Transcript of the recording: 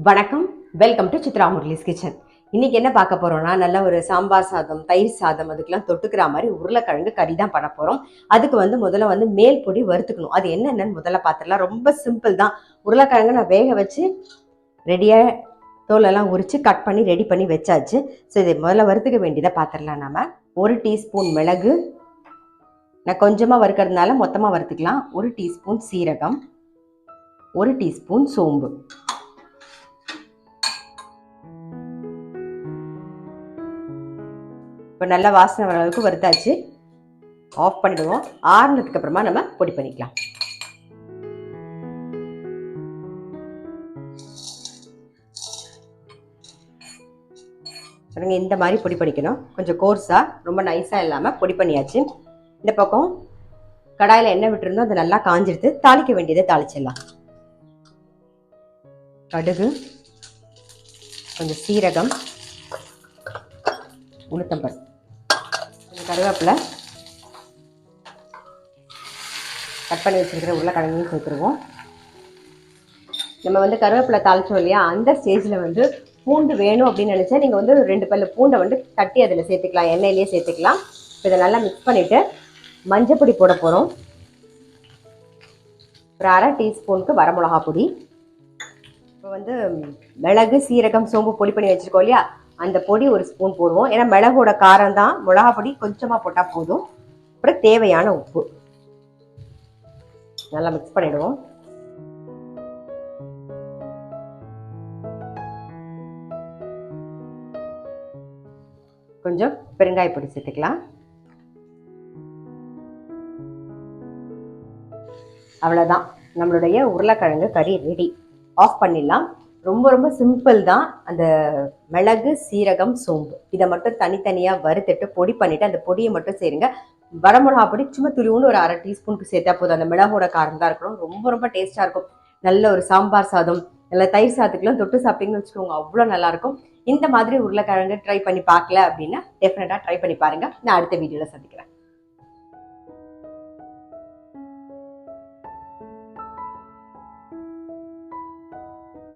வணக்கம், welcome to Chitra Murali's kitchen. இன்னைக்கு என்ன பார்க்க போறோம்னா, நல்ல ஒரு சாம்பார் சாதம், தயிர் சாதம் அதுக்கெல்லாம் தொட்டுக்கிற மாதிரி உருளைக்கிழங்கு கறி தான் பண்ண போறோம். அதுக்கு முதல்ல மேல் பொடி வறுத்துக்கணும். அது என்னென்னு முதல்ல பார்த்துடலாம். ரொம்ப சிம்பிள் தான். உருளைக்கிழங்கு நான் வேக வச்சு ரெடியா தோலெல்லாம் உரிச்சு கட் பண்ணி ரெடி பண்ணி வச்சாச்சு. ஸோ இதை முதல்ல வறுத்துக்க வேண்டியதை பார்த்துடலாம். நம்ம 1 டீஸ்பூன் மிளகு, நான் கொஞ்சமாக வறுக்கிறதுனால மொத்தமாக வறுத்துக்கலாம். 1 டீஸ்பூன் சீரகம், 1 டீஸ்பூன் சோம்பு. இப்போ நல்லா வாசனை வர அளவுக்கு வறுத்தாச்சு. ஆஃப் பண்ணிடுவோம். ஆறுனதுக்கு அப்புறமா நம்ம பொடி பண்ணிக்கலாம். இந்த மாதிரி பொடி பண்ணிக்கணும். கொஞ்சம் கோர்ஸா, ரொம்ப நைஸா இல்லாம பொடி பண்ணியாச்சு. இந்த பக்கம் கடாயில எண்ணெய் விட்டுருந்தோம், அது நல்லா காஞ்சிடுது. தாளிக்க வேண்டியதை தாளிச்சிடலாம். கடுகு, கொஞ்சம் சீரகம், உளுத்தம்பருப்பு, கருவேப்பிலை, கட் பண்ணி வச்சிருக்கிற உருளைக்கிழங்கையும் சேர்த்துருவோம். நம்ம கருவேப்பிலை தாளிச்சோம் இல்லையா, அந்த ஸ்டேஜில் பூண்டு வேணும் அப்படின்னு நினச்சா நீங்கள் 2 பல்லு பூண்டை தட்டி அதில் சேர்த்துக்கலாம், எண்ணெயிலேயே சேர்த்துக்கலாம். இப்போ இதை நல்லா மிக்ஸ் பண்ணிவிட்டு மஞ்சப்பொடி போட போகிறோம். ஒரு 1/2 டீஸ்பூனுக்கு வரமிளகா பொடி. இப்போ மிளகு, சீரகம், சோம்பு பொடி பண்ணி வச்சுருக்கோம் இல்லையா, அந்த பொடி 1 ஸ்பூன் போடுவோம். ஏன்னா மிளகோட காரம் தான், மிளகா பொடி கொஞ்சமாக போட்டால் போதும். அப்புறம் தேவையான உப்பு நல்லா மிக்ஸ் பண்ணிடுவோம். கொஞ்சம் பெருங்காய பொடி சேர்த்துக்கலாம். அவ்வளோதான், நம்மளுடைய உருளைக்கிழங்கு கறி ரெடி. ஆஃப் பண்ணிடலாம். ரொம்ப ரொம்ப சிம்பிள் தான். அந்த மிளகு, சீரகம், சோம்பு இதை மட்டும் தனித்தனியாக வறுத்துட்டு பொடி பண்ணிவிட்டு அந்த பொடியை மட்டும் சேருங்க. வரமிளகா பொடி சும்மா துளிவுன்னு ஒரு 1/2 டீஸ்பூனுக்கு சேர்த்தா போதும். அந்த மிளகோட காரம் தான் இருக்கணும். ரொம்ப ரொம்ப டேஸ்ட்டாக இருக்கும். நல்ல ஒரு சாம்பார் சாதம், நல்ல தயிர் சாதத்துக்குலாம் தொட்டு சாப்பிட்டீங்கன்னு வச்சுக்கோங்க, அவ்வளோ நல்லாயிருக்கும். இந்த மாதிரி உருளைக்கிழங்கு ட்ரை பண்ணி பார்க்கல அப்படின்னா டெஃபினட்டாக ட்ரை பண்ணி பாருங்கள். நான் அடுத்த வீடியோவில் சந்திக்கிறேன்.